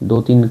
2-3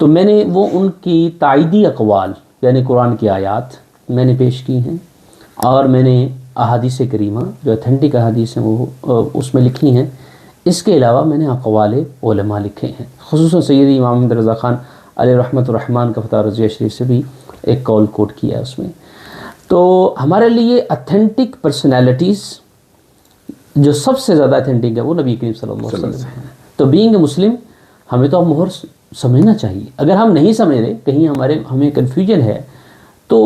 تو میں نے وہ ان کی تائیدی اقوال یعنی قرآن کی آیات میں نے پیش کی ہیں، اور میں نے احادیث کریمہ جو اتھینٹک احادیث ہیں وہ اس میں لکھی ہیں۔ اس کے علاوہ میں نے اقوال علماء لکھے ہیں، خصوصاً سیدی امام احمد رضا خان علیہ رحمۃ الرحمن کا فتح رضیہ شریف سے بھی ایک قول کوٹ کیا ہے اس میں۔ تو ہمارے لیے اتھینٹک پرسنالٹیز جو سب سے زیادہ اتھینٹک ہے وہ نبی کریم صلی اللہ علیہ وسلم ہے۔ تو بینگ اے مسلم ہمیں تو اب مہر سمجھنا چاہیے، اگر ہم نہیں سمجھ رہے، کہیں ہمیں کنفیوژن ہے، تو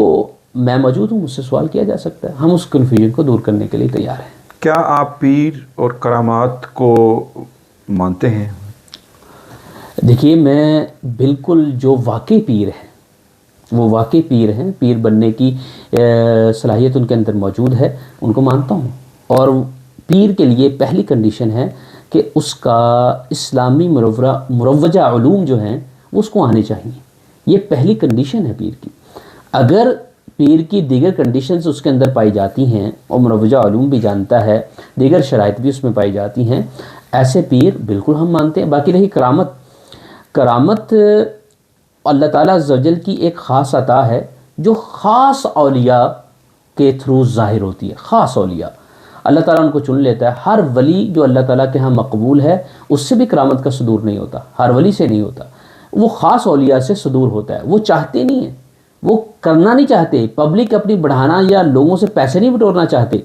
میں موجود ہوں، مجھ سے سوال کیا جا سکتا ہے، ہم اس کنفیوژن کو دور کرنے کے لیے تیار ہیں۔ کیا آپ پیر اور کرامات کو مانتے ہیں؟ دیکھیے، میں بالکل جو واقعی پیر ہیں وہ واقعی پیر ہیں، پیر بننے کی صلاحیت ان کے اندر موجود ہے، ان کو مانتا ہوں۔ اور پیر کے لیے پہلی کنڈیشن ہے کہ اس کا اسلامی مروجہ علوم جو ہیں وہ اس کو آنے چاہیے، یہ پہلی کنڈیشن ہے پیر کی۔ اگر پیر کی دیگر کنڈیشنز اس کے اندر پائی جاتی ہیں اور مروجہ علوم بھی جانتا ہے، دیگر شرائط بھی اس میں پائی جاتی ہیں، ایسے پیر بالکل ہم مانتے ہیں۔ باقی رہی کرامت اللہ تعالیٰ عز و جل کی ایک خاص عطا ہے جو خاص اولیاء کے تھرو ظاہر ہوتی ہے۔ خاص اولیاء اللہ تعالیٰ ان کو چن لیتا ہے۔ ہر ولی جو اللہ تعالیٰ کے ہاں مقبول ہے اس سے بھی کرامت کا صدور نہیں ہوتا، ہر ولی سے نہیں ہوتا، وہ خاص اولیاء سے صدور ہوتا ہے۔ وہ چاہتے نہیں ہیں، وہ کرنا نہیں چاہتے، پبلک اپنی بڑھانا یا لوگوں سے پیسے نہیں بٹورنا چاہتے۔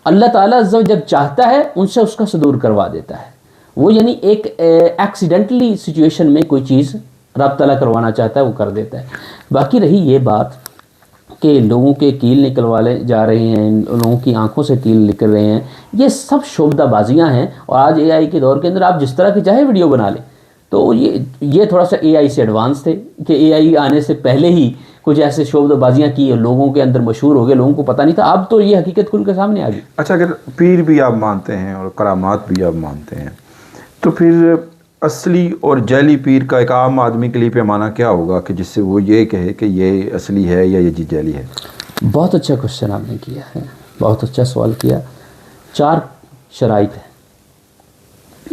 اللہ تعالیٰ عز و جل جب چاہتا ہے ان سے اس کا صدور کروا دیتا ہے۔ وہ یعنی ایک ایکسیڈنٹلی سچویشن میں کوئی چیز رب تعالیٰ کروانا چاہتا ہے وہ کر دیتا ہے۔ باقی رہی یہ بات کہ لوگوں کے کیل نکلوالے جا رہے ہیں، لوگوں کی آنکھوں سے کیل نکل رہے ہیں، یہ سب شعبدہ بازیاں ہیں۔ اور آج اے آئی کے دور کے اندر آپ جس طرح کی چاہے ویڈیو بنا لیں، تو یہ تھوڑا سا اے آئی سے ایڈوانس تھے کہ اے آئی آنے سے پہلے ہی کچھ ایسے شعبدہ بازیاں کی، لوگوں کے اندر مشہور ہو گئے، لوگوں کو پتہ نہیں تھا، اب تو یہ حقیقت کھل کے سامنے آ گئی۔ اچھا، اگر پیر بھی آپ مانتے ہیں اور کرامات بھی آپ مانتے ہیں، تو پھر اصلی اور جعلی پیر کا ایک عام آدمی کے لیے پیمانہ کیا ہوگا کہ جس سے وہ یہ کہے کہ یہ اصلی ہے یا یہ جعلی ہے؟ بہت اچھا کوشچن آپ نے کیا ہے، بہت اچھا سوال کیا۔ 4 شرائط ہیں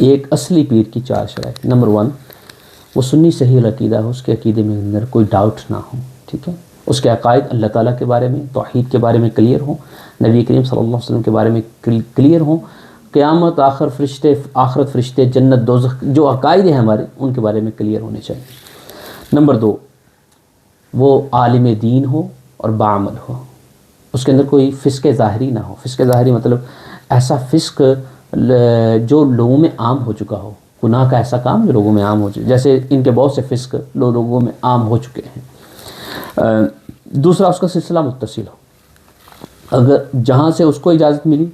ایک اصلی پیر کی، 4 شرائط۔ نمبر 1، وہ سنی صحیح العقیدہ ہو، اس کے عقیدے میں اندر کوئی ڈاؤٹ نہ ہو، ٹھیک ہے۔ اس کے عقائد اللہ تعالیٰ کے بارے میں، توحید کے بارے میں کلیئر ہوں، نبی کریم صلی اللہ علیہ وسلم کے بارے میں کلیئر ہوں، قیامت، آخرت، فرشتے، جنت، دوزخ، جو عقائد ہیں ہمارے ان کے بارے میں کلیئر ہونے چاہیے۔ نمبر 2، وہ عالم دین ہو اور بعمل ہو، اس کے اندر کوئی فسق ظاہری نہ ہو۔ فسق ظاہری مطلب ایسا فسق جو لوگوں میں عام ہو چکا ہو، گناہ کا ایسا کام جو لوگوں میں عام ہو چکا، جیسے ان کے بہت سے فسق لوگوں میں عام ہو چکے ہیں۔ دوسرا، اس کا سلسلہ متصل ہو، اگر جہاں سے اس کو اجازت ملی،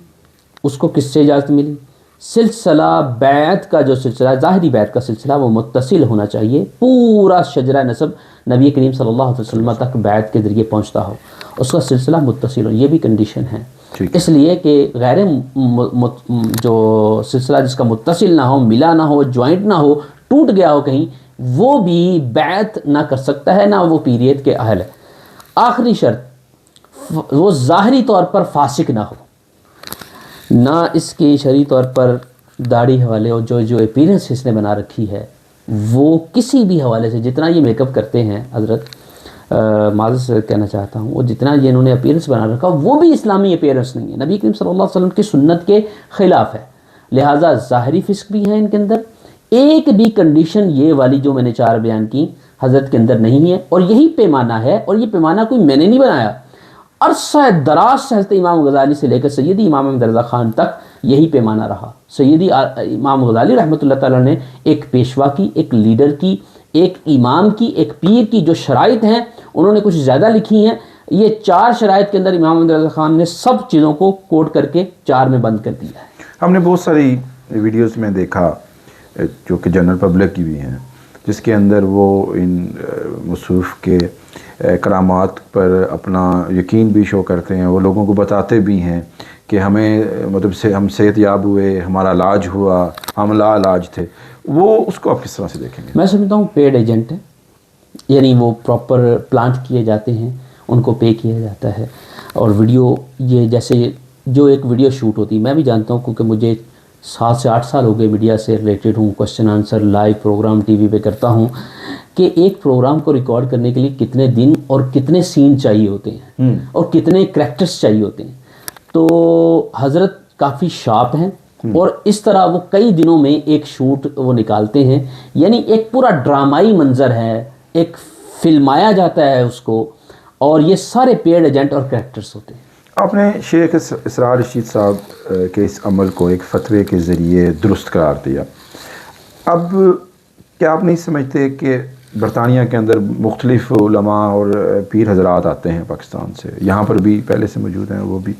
اس کو کس سے اجازت ملی، سلسلہ بیعت کا جو سلسلہ، ظاہری بیعت کا سلسلہ، وہ متصل ہونا چاہیے، پورا شجرہ نسب نبی کریم صلی اللہ علیہ وسلم تک بیعت کے ذریعے پہنچتا ہو، اس کا سلسلہ متصل ہو، یہ بھی کنڈیشن ہے۔ اس لیے کہ غیر جو سلسلہ جس کا متصل نہ ہو، ملا نہ ہو، جوائنٹ نہ ہو، ٹوٹ گیا ہو کہیں، وہ بھی بیعت نہ کر سکتا ہے، نہ وہ پیریت کے اہل ہے۔ آخری شرط، وہ ظاہری طور پر فاسق نہ ہو، نہ اس کی شرعی طور پر داڑھی حوالے اور جو اپیرنس اس نے بنا رکھی ہے، وہ کسی بھی حوالے سے جتنا یہ میک اپ کرتے ہیں، حضرت معذرت سے کہنا چاہتا ہوں، وہ جتنا یہ انہوں نے اپیرنس بنا رکھا وہ بھی اسلامی اپیرنس نہیں ہے، نبی کریم صلی اللہ علیہ وسلم کی سنت کے خلاف ہے، لہٰذا ظاہری فسق بھی ہے ان کے اندر۔ ایک بھی کنڈیشن یہ والی جو میں نے 4 بیان کی حضرت کے اندر نہیں ہے، اور یہی پیمانہ ہے، اور یہ پیمانہ کوئی میں نے نہیں بنایا، عرصہ دراز سے حضرت امام غزالی سے لے کر سیدی امام احمد رضا خان تک یہی پیمانہ رہا۔ سیدی امام غزالی رحمۃ اللہ تعالیٰ نے ایک پیشوا کی، ایک لیڈر کی، ایک امام کی، ایک پیر کی جو شرائط ہیں انہوں نے کچھ زیادہ لکھی ہیں۔ یہ 4 شرائط کے اندر امام احمد رضا خان نے سب چیزوں کو کوٹ کر کے 4 میں بند کر دیا ہے۔ ہم نے بہت ساری ویڈیوز میں دیکھا جو کہ جنرل پبلک کی بھی ہیں، جس کے اندر وہ ان مصروف کے کرامات پر اپنا یقین بھی شو کرتے ہیں، وہ لوگوں کو بتاتے بھی ہیں کہ ہمیں مطلب سے ہم صحت یاب ہوئے، ہمارا علاج ہوا، ہم لا علاج تھے۔ وہ اس کو آپ کس طرح سے دیکھیں گے؟ میں سمجھتا ہوں پیڈ ایجنٹ ہے، یعنی وہ پراپر پلانٹ کیے جاتے ہیں، ان کو پے کیا جاتا ہے، اور ویڈیو یہ جیسے جو ایک ویڈیو شوٹ ہوتی ہے، میں بھی جانتا ہوں کیونکہ مجھے 7 سے 8 سال ہو گئے میڈیا سے ریلیٹڈ ہوں، question answer live program TV پہ کرتا ہوں، کہ ایک پروگرام کو ریکارڈ کرنے کے لیے کتنے دن اور کتنے سین چاہیے ہوتے ہیں اور کتنے کریکٹرز چاہیے ہوتے ہیں. تو حضرت کافی شارپ ہیں اور اس طرح وہ کئی دنوں میں ایک شوٹ وہ نکالتے ہیں. یعنی ایک پورا ڈرامائی منظر ہے, ایک فلمایا جاتا ہے اس کو, اور یہ سارے پیڈ ایجنٹ اور کریکٹرز ہوتے ہیں. آپ نے شیخ اسرار رشید صاحب کے اس عمل کو ایک فتوے کے ذریعے درست قرار دیا. اب کیا آپ نہیں سمجھتے کہ برطانیہ کے اندر مختلف علماء اور پیر حضرات آتے ہیں پاکستان سے, یہاں پر بھی پہلے سے موجود ہیں وہ بھی,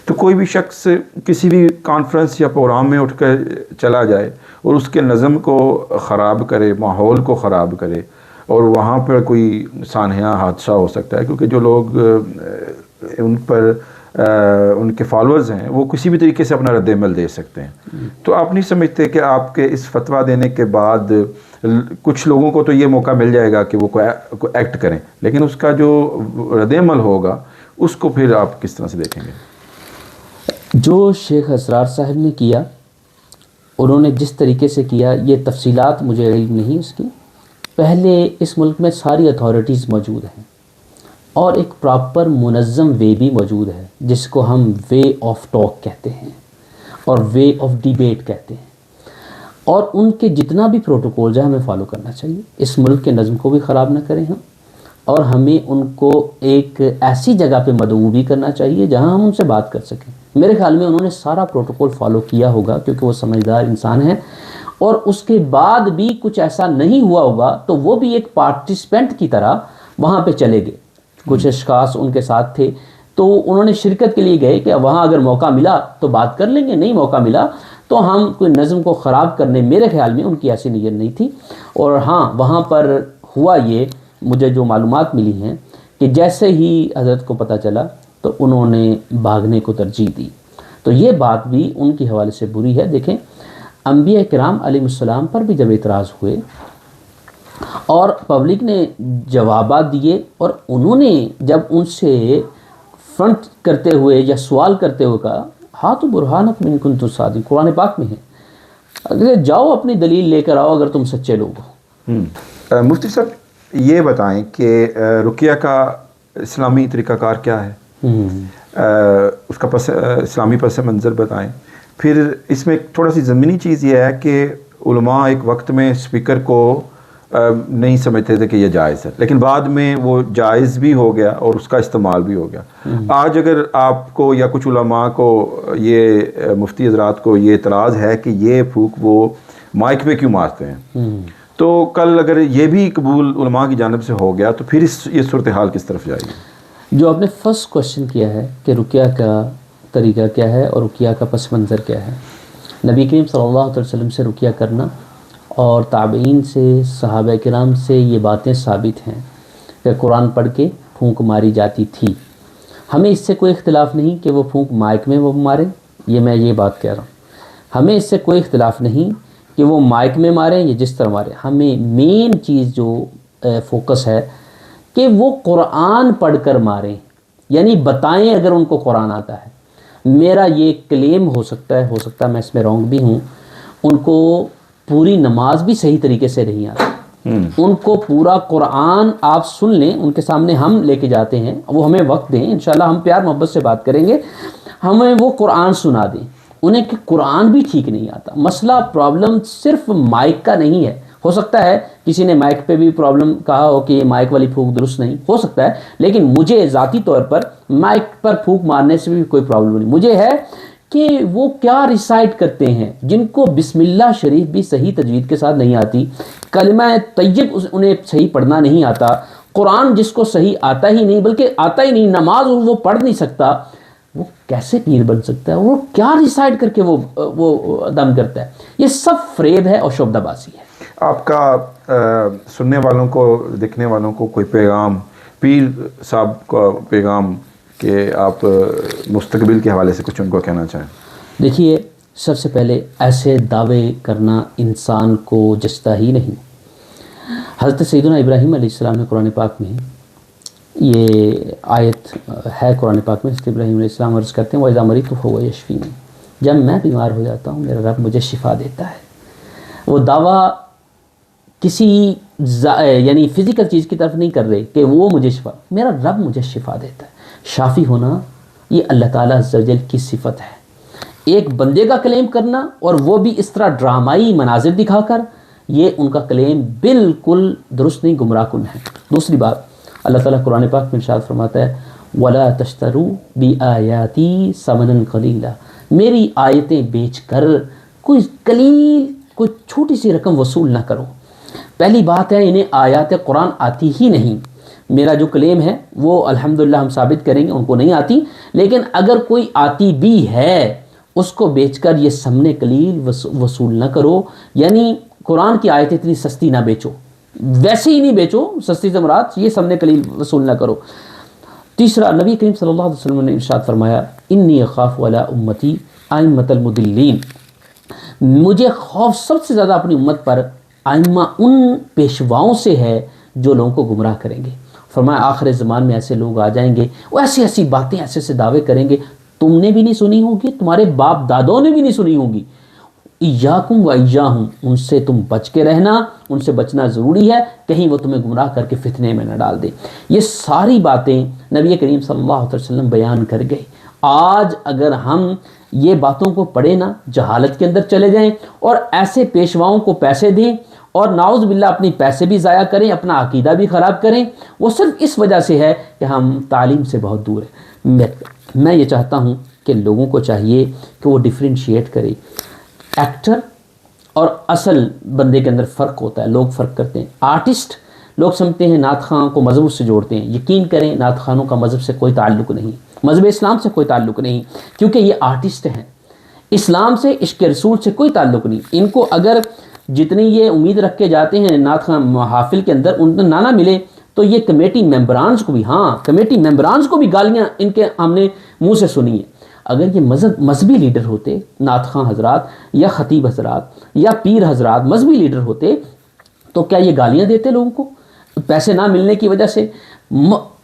تو کوئی بھی شخص کسی بھی کانفرنس یا پروگرام میں اٹھ کر چلا جائے اور اس کے نظم کو خراب کرے, ماحول کو خراب کرے, اور وہاں پر کوئی سانحہ حادثہ ہو سکتا ہے, کیونکہ جو لوگ ان پر ان کے فالورز ہیں وہ کسی بھی طریقے سے اپنا رد عمل دے سکتے ہیں. تو آپ نہیں سمجھتے کہ آپ کے اس فتویٰ دینے کے بعد کچھ لوگوں کو تو یہ موقع مل جائے گا کہ وہ کوئی ایکٹ کریں, لیکن اس کا جو رد عمل ہوگا اس کو پھر آپ کس طرح سے دیکھیں گے؟ جو شیخ اسرار صاحب نے کیا, انہوں نے جس طریقے سے کیا, یہ تفصیلات مجھے علم نہیں اس کی. پہلے اس ملک میں ساری اتھارٹیز موجود ہیں اور ایک پراپر منظم وے بھی موجود ہے جس کو ہم وے آف ٹاک کہتے ہیں اور وے آف ڈیبیٹ کہتے ہیں, اور ان کے جتنا بھی پروٹوکولز ہیں ہمیں فالو کرنا چاہیے. اس ملک کے نظم کو بھی خراب نہ کریں ہم, اور ہمیں ان کو ایک ایسی جگہ پہ مدعو بھی کرنا چاہیے جہاں ہم ان سے بات کر سکیں. میرے خیال میں انہوں نے سارا پروٹوکول فالو کیا ہوگا کیونکہ وہ سمجھدار انسان ہیں, اور اس کے بعد بھی کچھ ایسا نہیں ہوا ہوگا تو وہ بھی ایک پارٹیسپینٹ کی طرح وہاں پہ چلے گئے. کچھ اشخاص ان کے ساتھ تھے تو انہوں نے شرکت کے لیے گئے کہ وہاں اگر موقع ملا تو بات کر لیں گے, نہیں موقع ملا تو ہم کوئی نظم کو خراب کرنے, میرے خیال میں ان کی ایسی نیت نہیں تھی. اور ہاں, وہاں پر ہوا یہ, مجھے جو معلومات ملی ہیں کہ جیسے ہی حضرت کو پتہ چلا تو انہوں نے بھاگنے کو ترجیح دی. تو یہ بات بھی ان کے حوالے سے بری ہے. دیکھیں, انبیاء کرام علیہ السلام پر بھی جب اعتراض ہوئے اور پبلک نے جوابات دیے, اور انہوں نے جب ان سے فرنٹ کرتے ہوئے یا سوال کرتے ہوئے کہا ہاتھ برہانکم ان کنتم صادقین, قرآن پاک میں ہے, اگر جاؤ اپنی دلیل لے کر آؤ اگر تم سچے لوگ ہو. مفتی صاحب یہ بتائیں کہ رقیہ کا اسلامی طریقہ کار کیا ہے, اس کا اسلامی پس منظر بتائیں. پھر اس میں تھوڑا سی ضمنی چیز یہ ہے کہ علماء ایک وقت میں اسپیکر کو نہیں سمجھتے تھے کہ یہ جائز ہے, لیکن بعد میں وہ جائز بھی ہو گیا اور اس کا استعمال بھی ہو گیا. آج اگر آپ کو یا کچھ علماء کو, یہ مفتی حضرات کو یہ اعتراض ہے کہ یہ پھونک وہ مائک پہ کیوں مارتے ہیں, تو کل اگر یہ بھی قبول علماء کی جانب سے ہو گیا تو پھر یہ صورتحال کس طرف جائے گی؟ جو آپ نے فرسٹ کوشچن کیا ہے کہ رقیہ کا طریقہ کیا ہے اور رقیہ کا پس منظر کیا ہے, نبی کریم صلی اللہ علیہ وسلم سے رقیہ کرنا اور تابعین سے, صحابہ کرام سے یہ باتیں ثابت ہیں کہ قرآن پڑھ کے پھونک ماری جاتی تھی. ہمیں اس سے کوئی اختلاف نہیں کہ وہ پھونک مائک میں وہ ماریں, میں یہ بات کہہ رہا ہوں. ہمیں اس سے کوئی اختلاف نہیں کہ وہ مائک میں ماریں یا جس طرح ماریں. ہمیں مین چیز جو فوکس ہے کہ وہ قرآن پڑھ کر ماریں, یعنی بتائیں اگر ان کو قرآن آتا ہے. میرا یہ کلیم ہو سکتا ہے میں اس میں رونگ بھی ہوں, ان کو پوری نماز بھی صحیح طریقے سے نہیں آتی. ان کو پورا قرآن آپ سن لیں, ان کے سامنے ہم لے کے جاتے ہیں, وہ ہمیں وقت دیں, انشاءاللہ ہم پیار محبت سے بات کریں گے, ہمیں وہ قرآن سنا دیں. انہیں کہ قرآن بھی ٹھیک نہیں آتا. مسئلہ پرابلم صرف مائک کا نہیں ہے. ہو سکتا ہے کسی نے مائک پہ بھی پرابلم کہا ہو کہ یہ مائک والی پھونک درست نہیں, ہو سکتا ہے, لیکن مجھے ذاتی طور پر مائک پر پھونک مارنے سے بھی کوئی پرابلم نہیں. مجھے ہے کہ وہ کیا ریسائٹ کرتے ہیں جن کو بسم اللہ شریف بھی صحیح تجوید کے ساتھ نہیں آتی, کلمہ طیب انہیں صحیح پڑھنا نہیں آتا, قرآن جس کو صحیح آتا ہی نہیں, بلکہ آتا ہی نہیں, نماز وہ پڑھ نہیں سکتا, وہ کیسے پیر بن سکتا ہے؟ وہ کیا ریسائٹ کر کے وہ دم کرتا ہے؟ یہ سب فریب ہے اور شعبدہ بازی ہے. آپ کا سننے والوں کو, دیکھنے والوں کو کوئی پیغام, پیر صاحب کا پیغام کہ آپ مستقبل کے حوالے سے کچھ ان کو کہنا چاہیں؟ دیکھیے, سب سے پہلے ایسے دعوے کرنا انسان کو جچتا ہی نہیں. حضرت سیدنا ابراہیم علیہ السلام نے قرآن پاک میں یہ آیت ہے, قرآن پاک میں حضرت ابراہیم علیہ السلام عرض کرتے ہیں وَإِذَا مَرِضْتُ فَهُوَ يَشْفِينِ, جب میں بیمار ہو جاتا ہوں میرا رب مجھے شفا دیتا ہے. وہ دعویٰ کسی یعنی فزیکل چیز کی طرف نہیں کر رہے کہ وہ مجھے شفا، میرا رب مجھے شفا دیتا ہے۔ شافی ہونا یہ اللہ تعالیٰ عز و جل کی صفت ہے۔ ایک بندے کا کلیم کرنا اور وہ بھی اس طرح ڈرامائی مناظر دکھا کر، یہ ان کا کلیم بالکل درست نہیں، گمراہ کن ہے۔ دوسری بات، اللہ تعالیٰ قرآن پاک میں ارشاد فرماتا ہے وَلَا تَشْتَرُوا بِآيَاتِي ثَمَنًا قَلِيلًا، میری آیتیں بیچ کر کوئی چھوٹی سی رقم وصول نہ کرو۔ پہلی بات ہے انہیں آیات قرآن آتی ہی نہیں۔ میرا جو کلیم ہے وہ الحمدللہ ہم ثابت کریں گے ان کو نہیں آتی، لیکن اگر کوئی آتی بھی ہے اس کو بیچ کر یہ ثمن قلیل وصول نہ کرو، یعنی قرآن کی آیتیں اتنی سستی نہ بیچو، ویسے ہی نہیں بیچو، سستی سے مراد یہ ثمن قلیل وصول نہ کرو۔ تیسرا، نبی کریم صلی اللہ علیہ وسلم نے ارشاد فرمایا انی اخاف علی امتی ائمۃ المضلین، مجھے خوف سب سے زیادہ اپنی امت پر ائمہ ان پیشواؤں سے ہے جو لوگوں کو گمراہ کریں گے۔ فرمایا آخر زمان میں ایسے لوگ آ جائیں گے، وہ ایسی ایسی باتیں ایسے ایسے دعوے کریں گے تم نے بھی نہیں سنی ہوگی، تمہارے باپ دادوں نے بھی نہیں سنی ہوگی۔ ایاکم و ایاہم، ان سے تم بچ کے رہنا، ان سے بچنا ضروری ہے، کہیں وہ تمہیں گمراہ کر کے فتنے میں نہ ڈال دے۔ یہ ساری باتیں نبی کریم صلی اللہ علیہ وسلم بیان کر گئے۔ آج اگر ہم یہ باتوں کو پڑھیں نا، جہالت کے اندر چلے جائیں اور ایسے پیشواؤں کو پیسے دیں اور نعوذ باللہ اپنی پیسے بھی ضائع کریں، اپنا عقیدہ بھی خراب کریں، وہ صرف اس وجہ سے ہے کہ ہم تعلیم سے بہت دور ہیں۔ میں یہ چاہتا ہوں کہ لوگوں کو چاہیے کہ وہ ڈیفرینشیٹ کرے۔ ایکٹر اور اصل بندے کے اندر فرق ہوتا ہے، لوگ فرق کرتے ہیں۔ آرٹسٹ لوگ سمجھتے ہیں نعت خواں کو مذہب سے جوڑتے ہیں، یقین کریں نعت خوانوں کا مذہب سے کوئی تعلق نہیں، مذہب اسلام سے کوئی تعلق نہیں، کیونکہ یہ آرٹسٹ ہیں۔ اسلام سے، عشق رسول سے کوئی تعلق نہیں۔ ان کو اگر جتنی یہ امید رکھ کے جاتے ہیں نعت خواں محافل کے اندر ان کو نہ ملے تو یہ کمیٹی ممبرانز کو بھی، کمیٹی ممبرانز کو بھی گالیاں ان کے ہم نے منہ سے سنی ہیں۔ اگر یہ مذہبی لیڈر ہوتے، نعت خواں حضرات یا خطیب حضرات یا پیر حضرات مذہبی لیڈر ہوتے تو کیا یہ گالیاں دیتے لوگوں کو پیسے نہ ملنے کی وجہ سے؟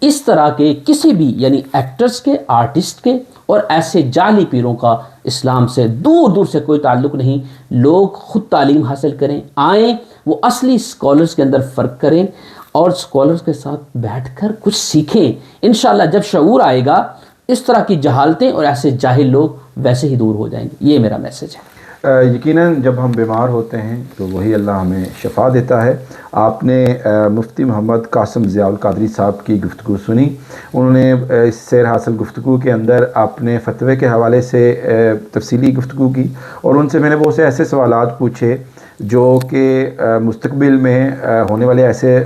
اس طرح کے کسی بھی یعنی ایکٹرز کے، آرٹسٹ کے اور ایسے جعلی پیروں کا اسلام سے دور دور سے کوئی تعلق نہیں۔ لوگ خود تعلیم حاصل کریں، آئیں، وہ اصلی اسکالرز کے اندر فرق کریں اور اسکالرز کے ساتھ بیٹھ کر کچھ سیکھیں۔ انشاءاللہ جب شعور آئے گا اس طرح کی جہالتیں اور ایسے جاہل لوگ ویسے ہی دور ہو جائیں گے۔ یہ میرا میسج ہے۔ یقیناً جب ہم بیمار ہوتے ہیں تو وہی اللہ ہمیں شفا دیتا ہے۔ آپ نے مفتی محمد قاسم ضیاء القادری صاحب کی گفتگو سنی، انہوں نے اس سیر حاصل گفتگو کے اندر اپنے فتوے کے حوالے سے تفصیلی گفتگو کی اور ان سے میں نے بہت سے ایسے سوالات پوچھے جو کہ مستقبل میں ہونے والے ایسے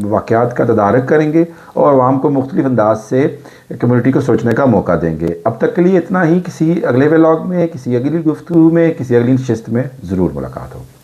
واقعات کا تدارک کریں گے اور عوام کو مختلف انداز سے کمیونٹی کو سوچنے کا موقع دیں گے۔ اب تک کے لیے اتنا ہی، کسی اگلے ولاگ میں، کسی اگلی گفتگو میں، کسی اگلی نشست میں ضرور ملاقات ہوگی۔